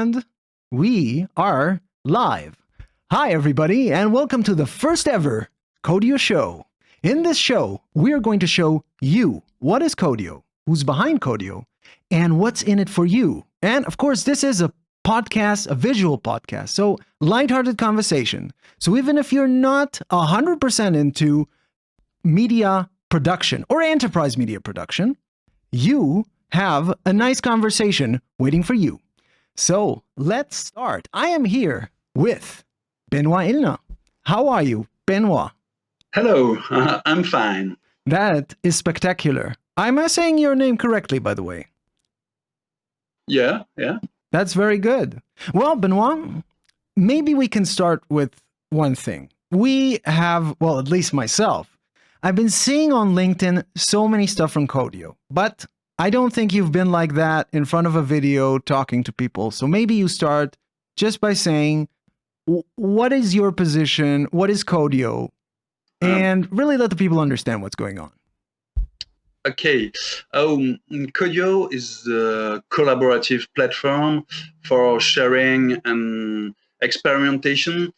And we are live. Hi, everybody, and welcome to the first ever Coodio show. In this show, we are going to show you what is Coodio, who's behind Coodio, and what's in it for you. And of course, this is a podcast, a visual podcast, so lighthearted conversation. So even if you're not 100% into media production or enterprise media production, you have a nice conversation waiting for you. So let's start. I am here with Benoit Illinger. How are you, Benoit? Hello, I'm fine. That is spectacular. Am I saying your name correctly, by the way? Yeah. That's very good. Well, Benoit, maybe we can start with one thing. We have, well, at least myself, I've been seeing on LinkedIn so many stuff from Coodio, but I don't think you've been like that in front of a video talking to people. So maybe you start just by saying, what is your position? What is Coodio? And really let the people understand what's going on. Okay. Coodio is a collaborative platform for sharing and experimentation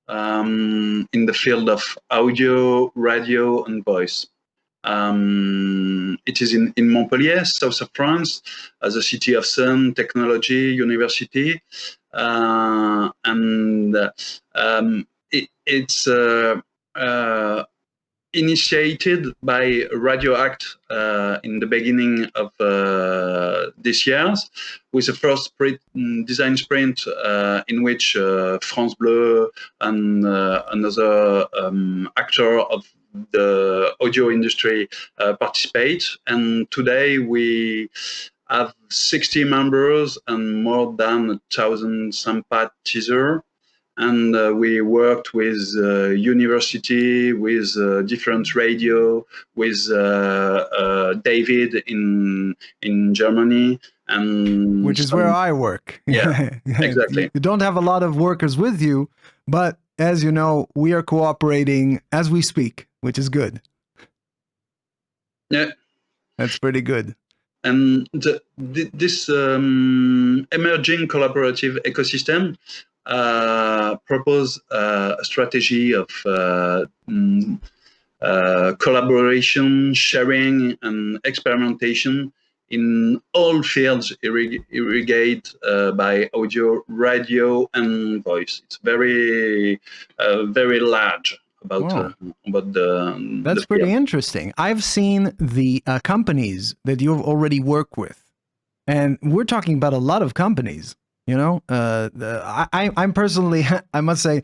in the field of audio, radio, and voice. It is in Montpellier, south of France, as a city of sun, technology, university, it's initiated by Radio Act in the beginning of this year, with the first design sprint in which France Bleu and another actor of the audio industry participate. And today we have 60 members and more than 1,000 sympathizers. And we worked with university, with different radio, with David in Germany, and which is where I work. Yeah, exactly. You don't have a lot of workers with you, but as you know, we are cooperating as we speak, which is good. Yeah, that's pretty good. And this emerging collaborative ecosystem propose a strategy of collaboration, sharing, and experimentation in all fields irrigated by audio, radio, and voice. It's very large about the. That's pretty interesting. I've seen the companies that you've already worked with, and we're talking about a lot of companies. You know, I'm personally, I must say,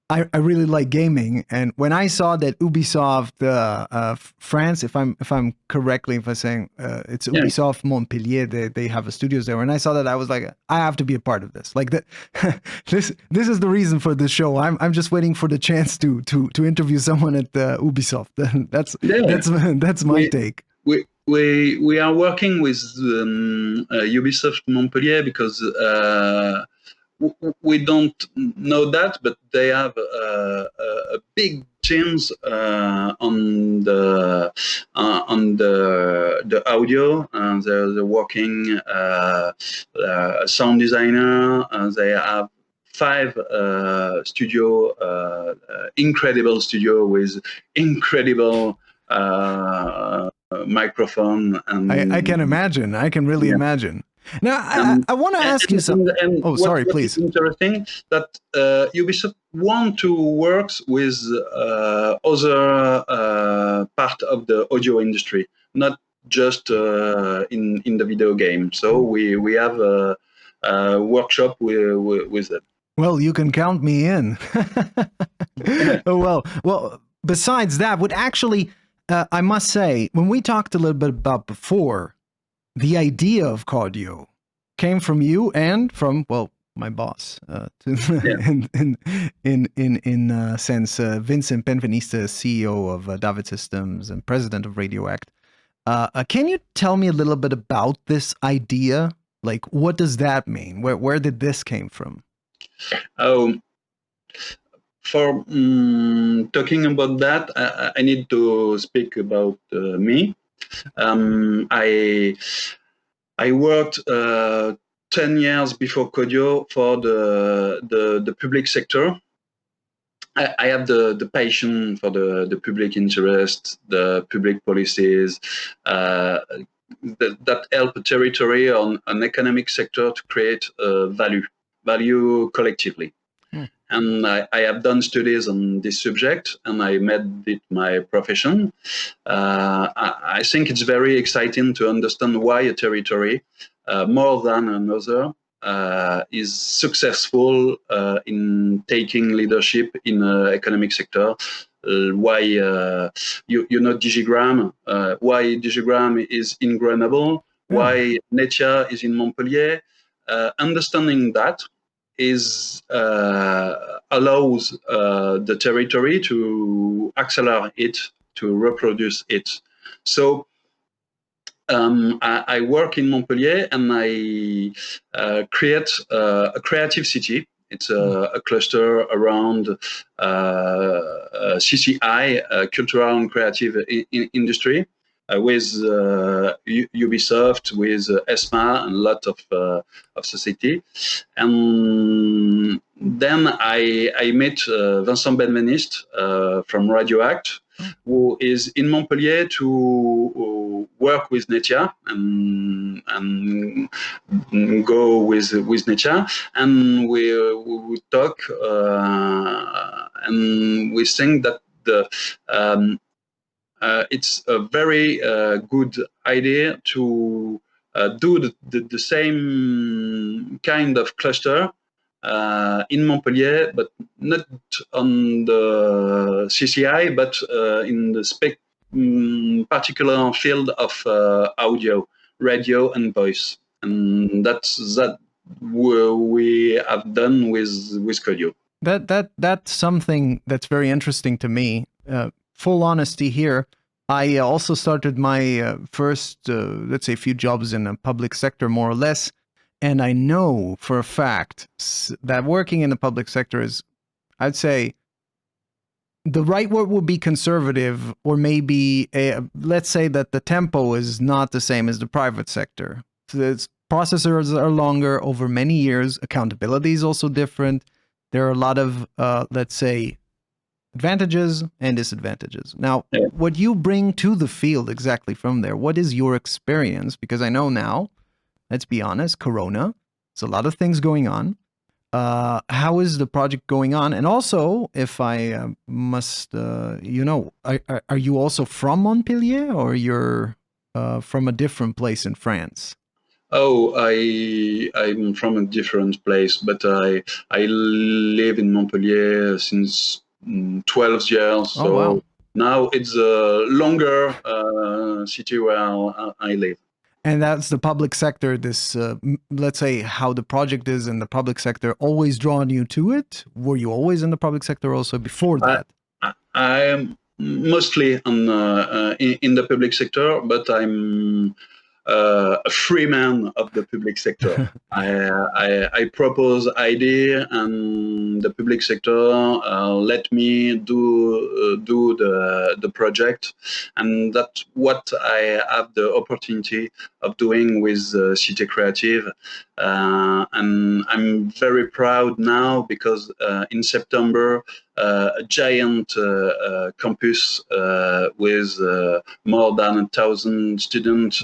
I really like gaming, and when I saw that Ubisoft France, if I'm correctly, if I'm saying it's Ubisoft Montpellier, they have a studios there, and I saw that, I was like, I have to be a part of this. Like that, this is the reason for this show. I'm just waiting for the chance to interview someone at Ubisoft. That's my take. We are working with Ubisoft Montpellier because we don't know that, but they have a big teams on the audio, and they're working sound designer, and they have 5 incredible studio with incredible microphone. And I can imagine. I can really imagine. Now, I want to ask you something. Sorry, please. It's interesting that Ubisoft want to work with other part of the audio industry, not just in the video game. So we have a workshop with them. Well, you can count me in. Well, besides that, would actually, I must say, when we talked a little bit about before, the idea of Coodio came from you and from, well, my boss, in sense, Vincent Penveniste, CEO of David Systems and president of Radio Act. Can you tell me a little bit about this idea? Like, what does that mean? Where did this came from? For talking about that, I need to speak about me. I worked 10 years before Coodio for the public sector. I have the passion for the public interest, the public policies that help a territory on an economic sector to create value collectively. And I have done studies on this subject, and I made it my profession. I think it's very exciting to understand why a territory, more than another, is successful in taking leadership in the economic sector. Why you know Digigram? Why Digigram is in Grenoble? Why Netia is in Montpellier? Understanding that is allows the territory to accelerate it, to reproduce it. So I work in Montpellier, and I create a creative city. It's a cluster around CCI, cultural and creative industry, with Ubisoft, with ESMA, and a lot of society. And then I met Vincent Benveniste from Radio Act, who is in Montpellier to work with Netia and go with Netia, and we talk and we think that it's a very good idea to do the same kind of cluster in Montpellier, but not on the CCI, but in the particular field of audio, radio, and voice. And that's what we have done with Coodio. That's something that's very interesting to me. Full honesty here, I also started my first, let's say, few jobs in the public sector, more or less. And I know for a fact that working in the public sector is, I'd say, the right word would be conservative, or maybe let's say that the tempo is not the same as the private sector. So the processes are longer over many years. Accountability is also different. There are a lot of, let's say, advantages and disadvantages. Now, what you bring to the field exactly from there, what is your experience? Because I know now, let's be honest, Corona, there's a lot of things going on. How is the project going on? And also, if I must, you know, are you also from Montpellier, or you're from a different place in France? Oh, I'm from a different place, but I live in Montpellier since 12 years. So wow. Now it's a longer city where I live. And that's the public sector, this, let's say, how the project is in the public sector always drawn you to it? Were you always in the public sector also before that? I am mostly in the public sector, but I'm a free man of the public sector. I propose idea, and the public sector let me do the project, and that's what I have the opportunity of doing with Cité Creative, and I'm very proud now because in September a giant campus with more than 1,000 students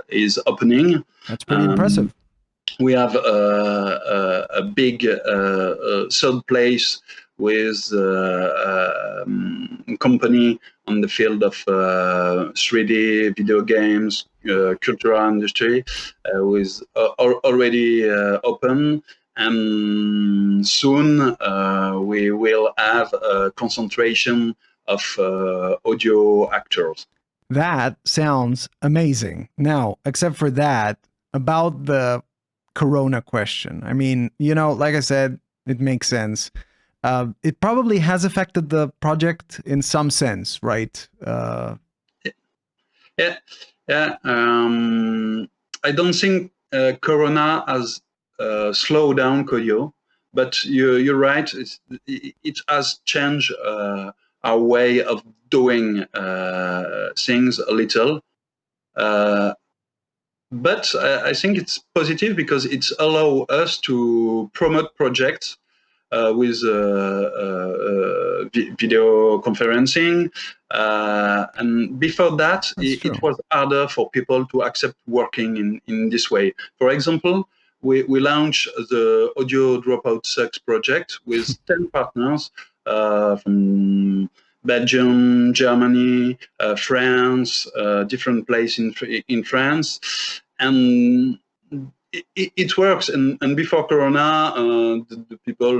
is opening. That's pretty impressive. We have a big third place with company on the field of 3D video games, cultural industry, with already open. And soon we will have a concentration of audio actors. That sounds amazing. Now, except for that, about the Corona question. I mean, you know, like I said, it makes sense. It probably has affected the project in some sense, right? Yeah. I don't think Corona has slowed down Coodio, but you're right. It has changed our way of doing things a little. but I think it's positive because it's allow us to promote projects with video conferencing. And before that, it was harder for people to accept working in this way. For example, we launched the Audio Dropout Sucks project with 10 partners from Belgium, Germany, France, different places in France. And it works, and before Corona, the people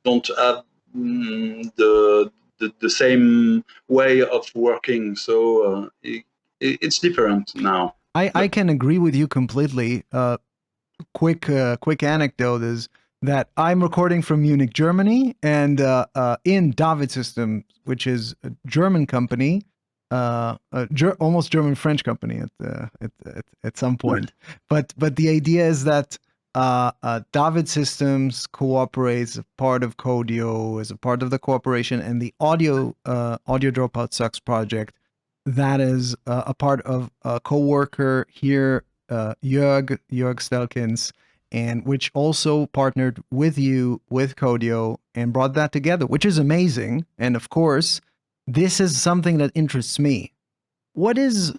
don't have the same way of working, so it's different now. I can agree with you completely. Quick anecdote is that I'm recording from Munich, Germany, and in David Systems, which is a German company, almost German French company at some point. But the idea is that David Systems cooperates, a part of Coodio, as a part of the cooperation, and the audio Dropout Sucks project, that is a part of a coworker here, Jörg Stelkens, and which also partnered with you with Coodio and brought that together, which is amazing. And of course, this is something that interests me. What is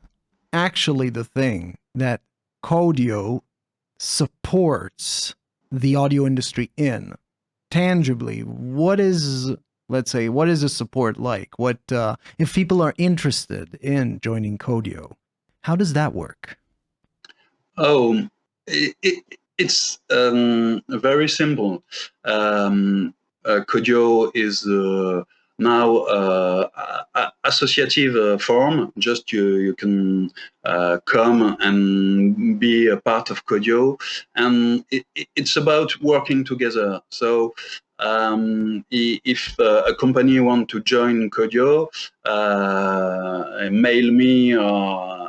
actually the thing that Coodio supports the audio industry in? Tangibly, what is, let's say, what is the support like? What if people are interested in joining Coodio? How does that work? Oh, it's very simple. Coodio is now associative form. Just you can come and be a part of Coodio, and it's about working together. So if a company want to join Coodio, mail me or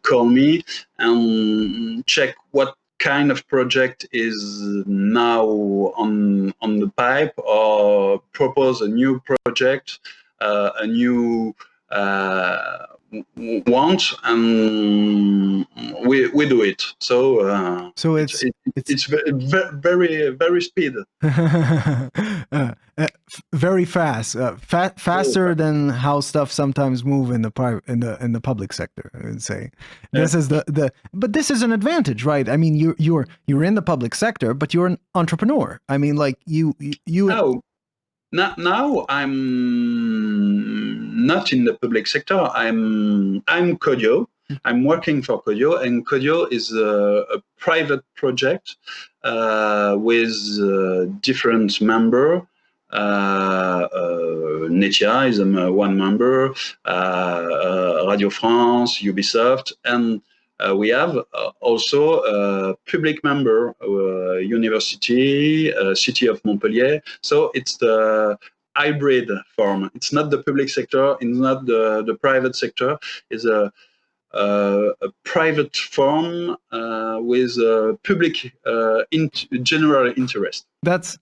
call me and check what kind of project is now on the pipe, or propose a new project, a new want, and we do it. So it's very very speed. Very fast, faster than how stuff sometimes move in the public sector. I would say this is but this is an advantage, right? I mean, you're in the public sector, but you're an entrepreneur. I mean, like you. Now I'm not in the public sector. I'm Coodio. I'm working for Coodio, and Coodio is a private project with different member. Netia is one member, Radio France, Ubisoft, and we have also a public member, university, city of Montpellier. So it's the hybrid form. It's not the public sector, it's not the private sector. It's a private form with public general interest. That's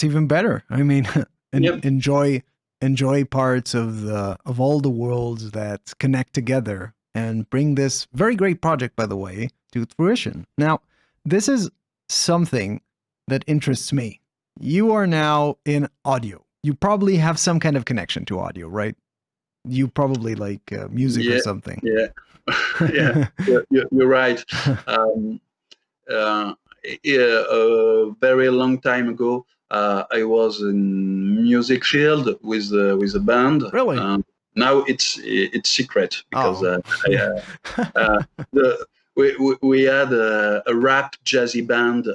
even better. I mean, enjoy parts of all the worlds that connect together and bring this very great project, by the way, to fruition. Now, this is something that interests me. You are now in audio. You probably have some kind of connection to audio, right? You probably like music or something. Yeah, yeah, you're right. A very long time ago, I was in music field with a band. Really? Now it's secret because we had a rap jazzy band.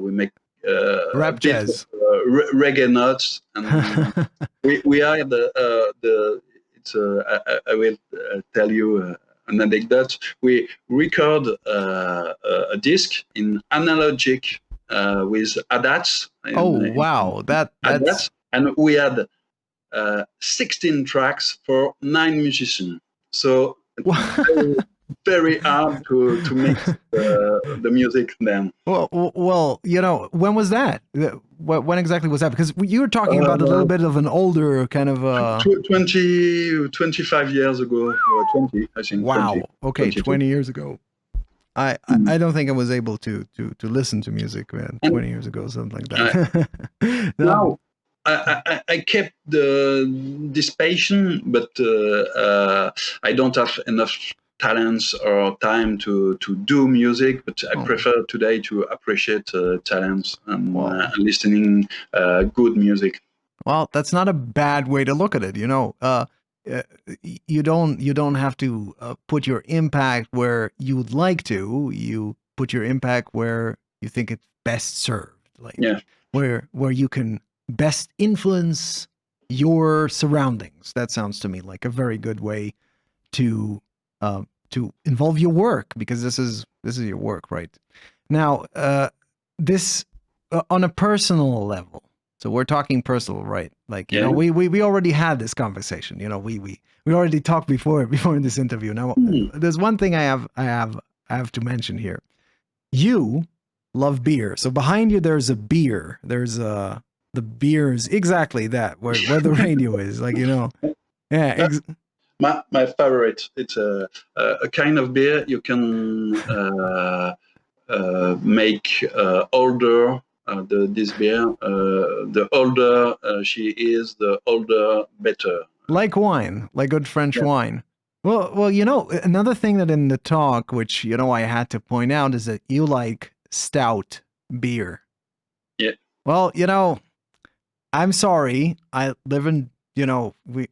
We make rap jazz, reggae notes, and we are the. It's I will tell you an anecdote. We record a disc in analogic with ADATs. Wow, that's and we had 16 tracks for 9 musicians. So very hard to mix the music then. Well, when was that? When exactly was that? Because you were talking about a little Uh, bit of an older kind of 25 years ago, 20, I think, wow. Okay, 22. 20 years ago. I don't think I was able to listen to music, man. And 20 years ago, something like uh, that. now I kept this passion, but I don't have enough talents or time to do music. But I Oh, prefer today to appreciate talents and well, listening good music. well, that's not a bad way to look at it. Uh, you don't have to put your impact where you would like to. You put your impact where you think it's best served, like Yeah. where you can best influence your surroundings. That sounds to me like a very good way to involve your work, because this is your work, right? Now, this on a personal level. So we're talking personal, right? Like, Yeah. we already had this conversation. We already talked before in this interview. Now, Hmm. there's one thing I have to mention here. You love beer. So behind you there's a beer. There's the beers, exactly that, where the radio is, like, Yeah, My favorite. It's a kind of beer you can make older. This beer, the older she is, the older better. like wine, like good French Yeah, wine. Well, another thing that in the talk, which I had to point out, is that you like stout beer. yeah. Well, I'm sorry. I live in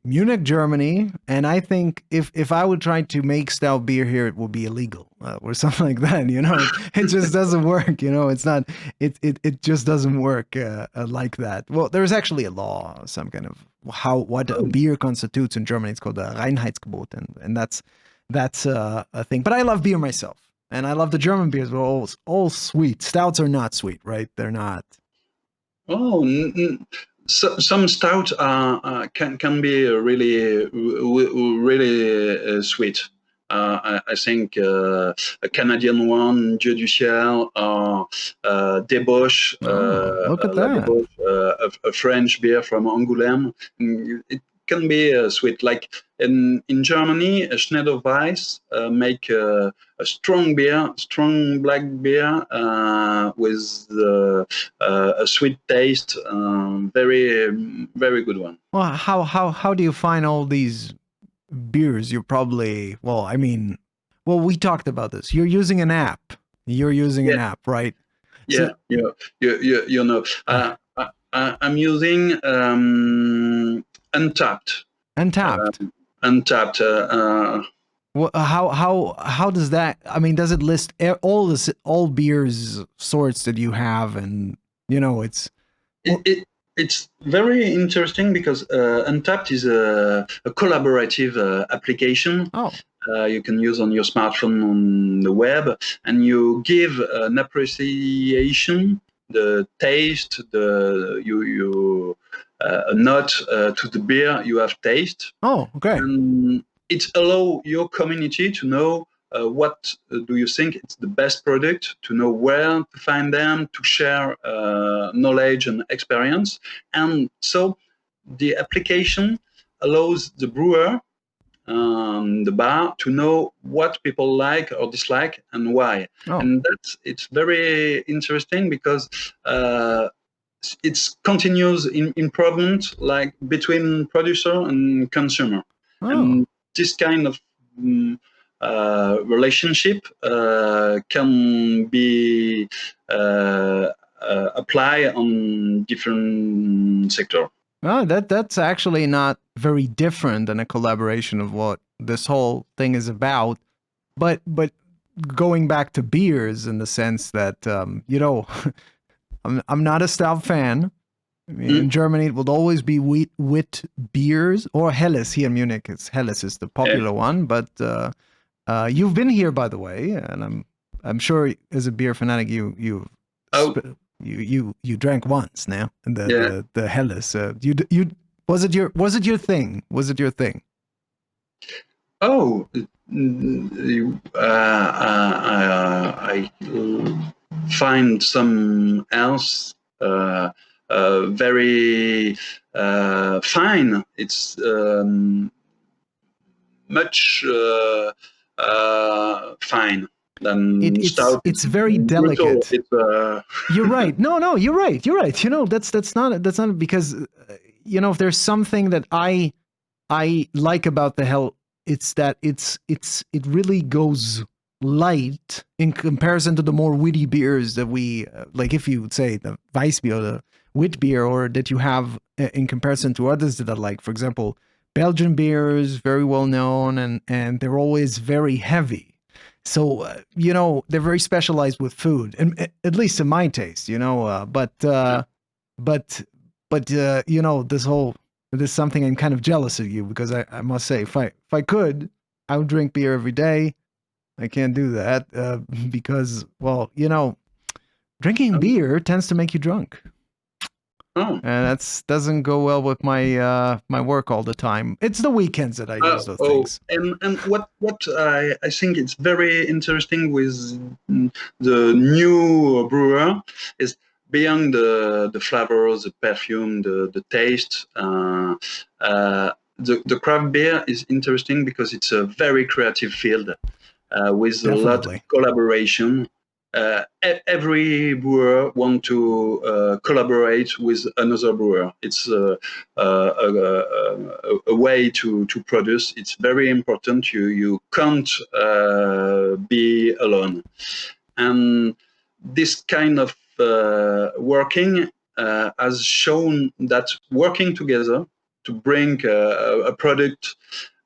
Munich, Germany, and I think if I would try to make stout beer here, it would be illegal or something like that. It just doesn't work. It's not. It just doesn't work like that. Well, there's actually a law, some kind of what a Oh, beer constitutes in Germany. It's called the Reinheitsgebot, and that's a thing. But I love beer myself, and I love the German beers. They're all sweet. Stouts are not sweet, right? They're not. oh. So, some stout can be really sweet. I think a Canadian one, Dieu du Ciel, or Débauche, Oh, look at La that. Débauche, a French beer from Angoulême. It can be sweet. Like in Germany, a Schneider Weiss make a strong beer, strong black beer with a sweet taste. Very, very good one. Well, how do you find all these beers? You're probably we talked about this. You're using an app. You're using Yeah, an app, right? yeah, So yeah. You know. I'm using Untapped. Untapped. Untapped. How does that? I mean, does it list all beers sorts that you have, and it's It, well, it, it's very interesting because Untapped is a collaborative application oh you can use on your smartphone on the web, and you give an appreciation, the taste, you a note to the beer you have tasted, okay. and it allow your community to know what do you think it's the best product, to know where to find them, to share knowledge and experience. And so the application allows the brewer, the bar, to know what people like or dislike and why. Oh And it's very interesting because it's continuous improvement, like between producer and consumer. oh. And this kind of relationship can be applied on different sector. Oh, that's actually not very different than a collaboration of what this whole thing is about. But going back to beers in the sense that I'm not a stout fan. I mean, Mm, in Germany, it will always be wit beers or Helles. Here in Munich, it's Helles is the yeah. popular one. But you've been here, by the way, and I'm sure as a beer fanatic, Oh, you drank once now, and yeah. the Helles. Was it your thing? Was it your thing? Oh, I find some else very fine. It's much fine than Stout. It's very Brutal. delicate. It's You're right. No, you're right. You're right. That's not because if there's something that I like about the hell, it's that it really goes light in comparison to the more witty beers that we like. If you would say the Weissbier or the wit beer, or that you have in comparison to others that I like, for example, Belgian beers, very well known, and they're always very heavy. So they're very specialized with food, and at least in my taste, this is something I'm kind of jealous of you, because I must say, if I could, I would drink beer every day. I can't do that because, well, drinking beer tends to make you drunk. oh. And that doesn't go well with my my work all the time. It's the weekends that I use those things. And what I think it's very interesting with the new brewer is beyond the flavors, the perfume, the taste. The craft beer is interesting because it's a very creative field with Definitely. a lot of collaboration. Every brewer want to collaborate with another brewer. It's a way to produce. It's very important. You can't be alone. And this kind of working has shown that working together to bring a product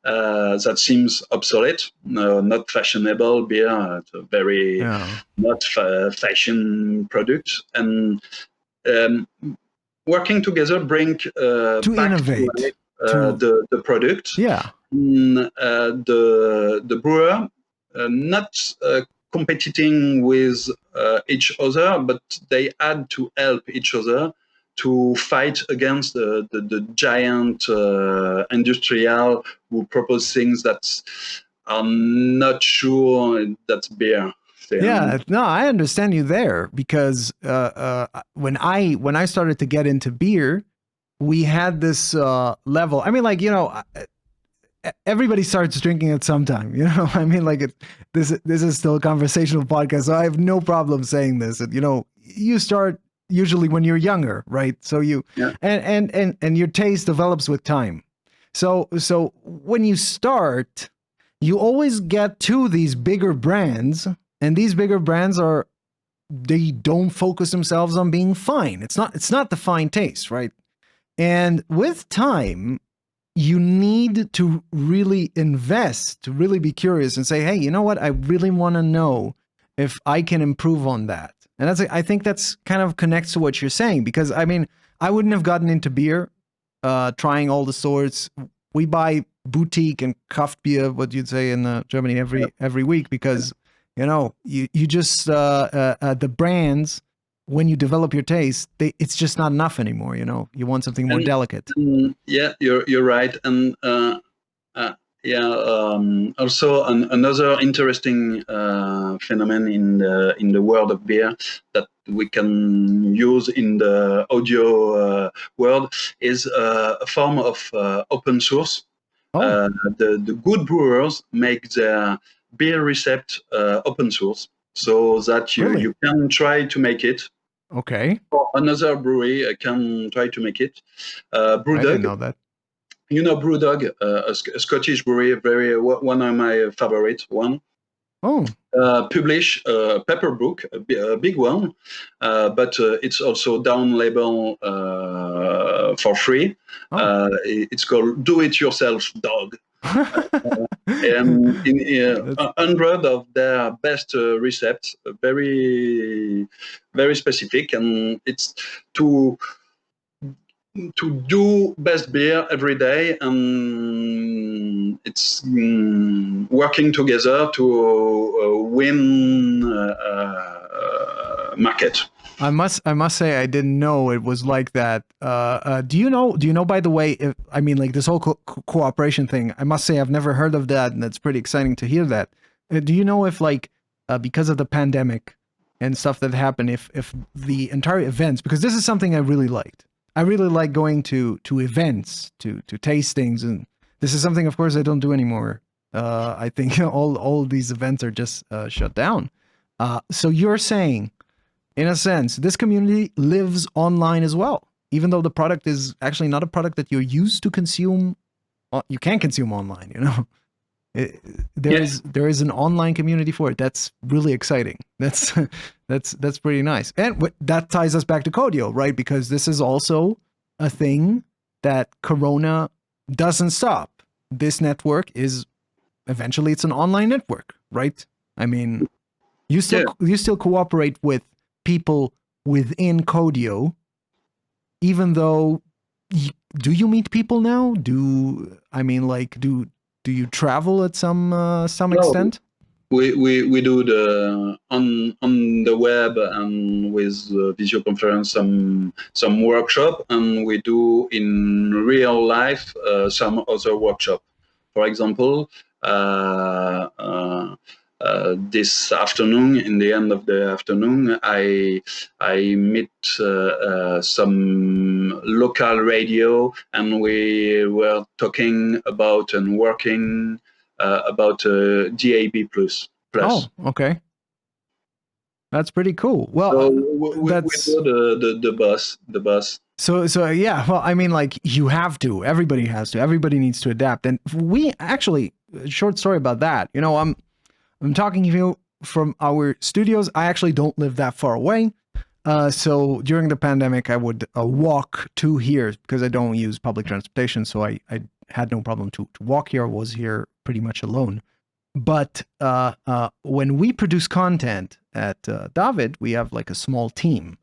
that seems obsolete, not fashionable beer, it's a very not fashion product, and working together bring to back innovate the product. Yeah. The brewer not competing with each other, but they had to help each other to fight against the giant industrial who propose things that are not sure that's beer. Yeah, no, I understand you there, because when I started to get into beer, we had this level. I mean, like, everybody starts drinking at some time, I mean, like, this is still a conversational podcast, so I have no problem saying this. And you start usually when you're younger, right? So and your taste develops with time. So when you start, you always get to these bigger brands, and these bigger brands they don't focus themselves on being fine. It's not the fine taste, right? And with time, you need to really invest, to really be curious and say, hey, you know what? I really want to know if I can improve on that. And I think that's kind of connects to what you're saying, because I mean, I wouldn't have gotten into beer, trying all the sorts. We buy boutique and craft beer, what you'd say in Germany, every week, because you just the brands, when you develop your taste, it's just not enough anymore. You want something more delicate. Yeah, you're right. And also another interesting phenomenon in the world of beer that we can use in the audio world is a form of open source. The good brewers make their beer recipe open source, so that you can try to make it. Okay. Or another brewery can try to make it. Brewdog. I didn't know that. Brewdog, a Scottish brewery, one of my favorite one. Oh. Publish a paper book, a big one, but it's also down label for free. It's called Do It Yourself Dog. And in 100 of their best recepts, very, very specific, and it's to do best beer every day, and it's working together to win market. I must say, I didn't know it was like that. Do you know? Do you know? By the way, if, I mean, like this whole cooperation thing. I must say, I've never heard of that, and it's pretty exciting to hear that. Do you know if, like, because of the pandemic and stuff that happened, if the entire events, because this is something I really liked. I really like going to events, to tastings, and this is something, of course, I don't do anymore. I think all these events are just shut down. So you're saying, in a sense, this community lives online as well, even though the product is actually not a product that you're used to consume. You can consume online, you know. There is an online community for it. That's really exciting. That's pretty nice, and that ties us back to Coodio, right? Because this is also a thing that Corona doesn't stop. This network is eventually it's an online network, right? I mean, you still cooperate with people within Coodio, even though do you meet people now? Do you travel at some extent? We do the on the web and with video conference some workshop, and we do in real life some other workshop. For example, this afternoon, in the end of the afternoon, I meet some local radio, and we were talking about and working about DAB plus. Oh, okay. That's pretty cool. Well, so we do the bus. So yeah, well, I mean, like, you have to. Everybody has to. Everybody needs to adapt. And we actually, short story about that. You know, I'm talking to you from our studios. I actually don't live that far away. So during the pandemic, I would walk to here because I don't use public transportation. So I had no problem to walk here. I was here pretty much alone. But when we produce content at David, we have like a small team.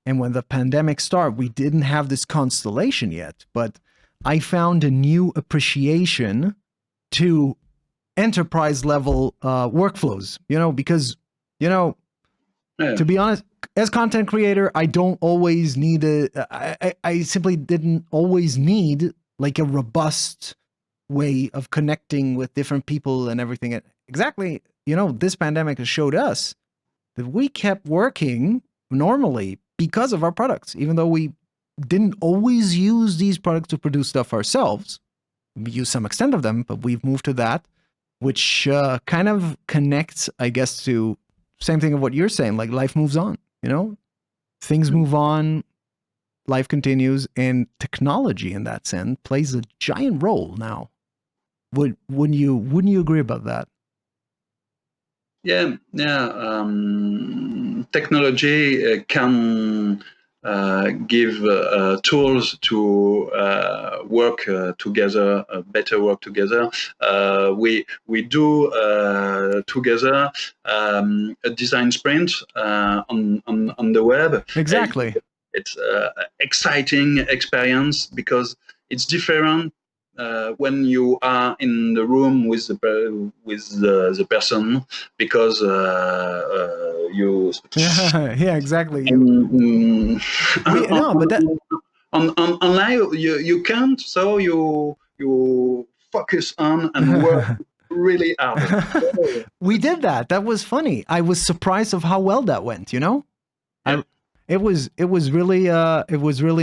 And when the pandemic started, we didn't have this constellation yet. But I found a new appreciation to enterprise level workflows, you know, because, you know, to be honest, as content creator, I don't always need I simply didn't always need like a robust way of connecting with different people and everything. Exactly, you know, this pandemic has showed us that we kept working normally because of our products, even though we didn't always use these products to produce stuff ourselves. We use some extent of them, but we've moved to that, which kind of connects, I guess, to same thing of what you're saying. Like, life moves on, you know, things move on, life continues, and technology in that sense plays a giant role now. Wouldn't you agree about that? Yeah. Technology can give tools to work together, better work together. We do together a design sprint on the web. Exactly. It's exciting experience because it's different when you are in the room with the person, because you yeah, exactly. no, but that on online you can't, so you focus on and work really hard. We did that. That was funny. I was surprised of how well that went, you know? Yeah. It was really a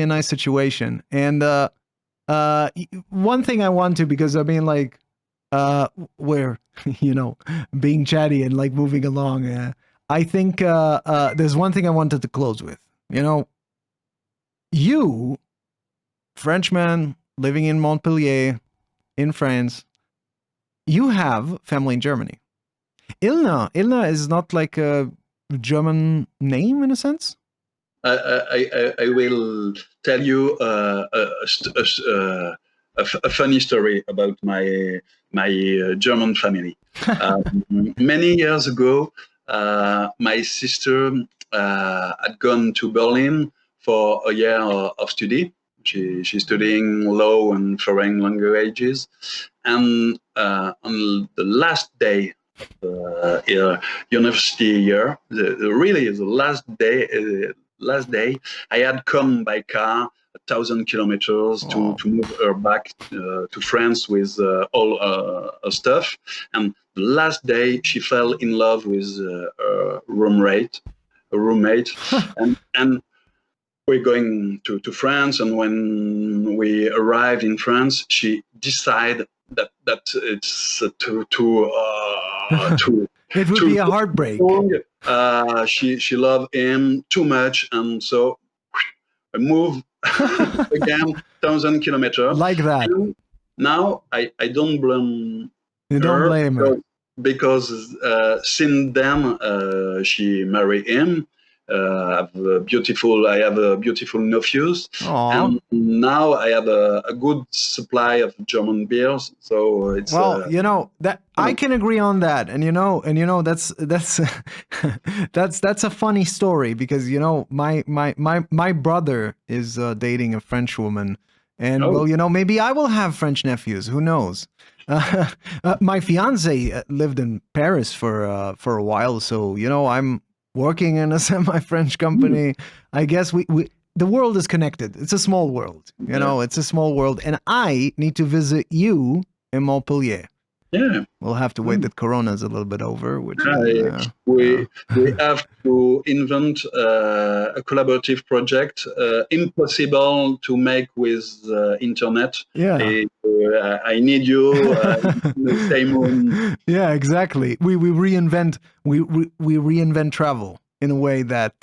nice situation. And one thing I want to, because I mean, like, we're, you know, being chatty and like moving along, I think there's one thing I wanted to close with. You know, you, Frenchman living in Montpellier, in France, you have family in Germany. Ilna is not like a German name in a sense. I will tell you a funny story about my German family. Many years ago, my sister had gone to Berlin for a year of study. She's studying law and foreign languages, and on the last day of the university year, really the last day, I had come by car 1,000 kilometers Oh. to move her back to France with all her stuff. And the last day, she fell in love with her roommate, and we're going to France. And when we arrived in France, she decided that it's too It would be a heartbreak. she loved him too much, and so I moved again 1,000 kilometers. Like that. And now I don't blame You don't her blame her. because since then she married him. I have a beautiful nephews, Aw. and now I have a good supply of German beers. So it's Well, that I can agree on that, and that's that's a funny story because my brother is dating a French woman, and Oh. well, maybe I will have French nephews. Who knows? My fiance lived in Paris for a while, so I'm working in a semi-French company. I guess we the world is connected. It's a small world, it's a small world, and I need to visit you in Montpellier. Yeah. We'll have to wait that Corona is a little bit over, which we have to invent a collaborative project, impossible to make with internet. Yeah. I need you in the same room. Yeah, exactly. We reinvent travel in a way that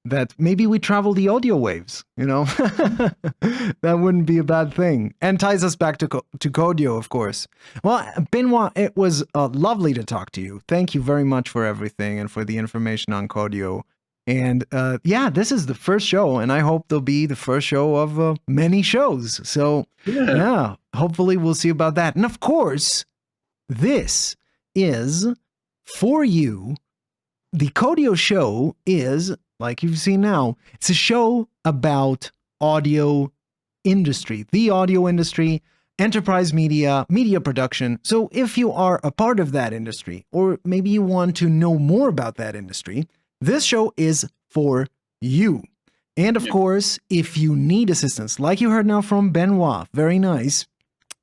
that maybe we travel the audio waves, that wouldn't be a bad thing, and ties us back to Coodio, of course. Well, Benoit, it was lovely to talk to you. Thank you very much for everything and for the information on Coodio. And yeah, this is the first show, and I hope there'll be the first show of many shows. So yeah, hopefully we'll see about that. And of course, this is for you. The Coodio show is, like you've seen now, it's a show about audio industry, the audio industry, enterprise media, media production. So if you are a part of that industry, or maybe you want to know more about that industry, this show is for you. And of course, if you need assistance, like you heard now from Benoit, very nice,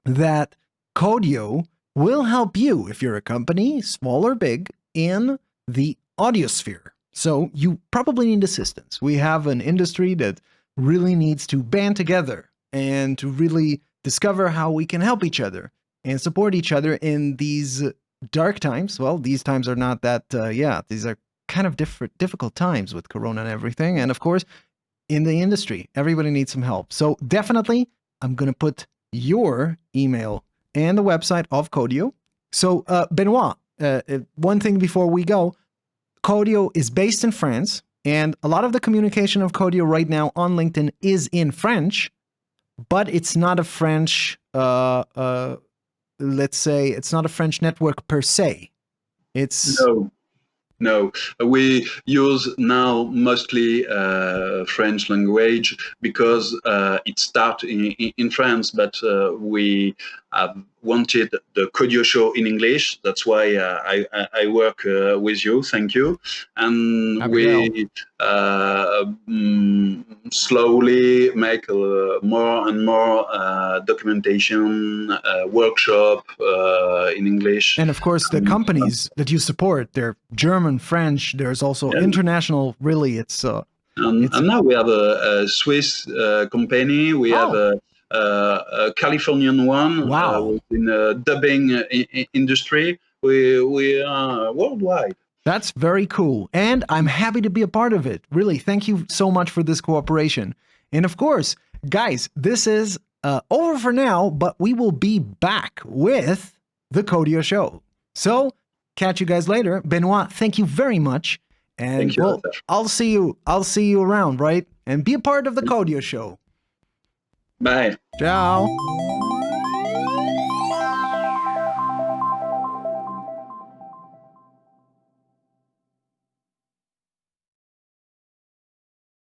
that Coodio will help you if you're a company, small or big, in the audio sphere. So you probably need assistance. We have an industry that really needs to band together and to really discover how we can help each other and support each other in these dark times. Well, these times are not that, these are kind of difficult times with Corona and everything. And of course, in the industry, everybody needs some help. So definitely, I'm going to put your email and the website of Coodio. So Benoit, one thing before we go, Coodio is based in France, and a lot of the communication of Coodio right now on LinkedIn is in French, but it's not a French, let's say, it's not a French network per se. It's... No, we use now mostly French language because it started in France, but we have wanted the Coodio show in English. That's why I work with you. Thank you. And we slowly make more and more documentation, workshop in English. And of course, the companies that you support, they're German, French. There's also international. Really, it's... and now we have a Swiss company. We have a Californian one. Wow. In the dubbing industry. We are worldwide. That's very cool. And I'm happy to be a part of it. Really, thank you so much for this cooperation. And of course, guys, this is over for now, but we will be back with the Coodio show. So catch you guys later. Benoit, thank you very much. And thank you, I'll see you around, right? And be a part of the Coodio show. Bye. Ciao.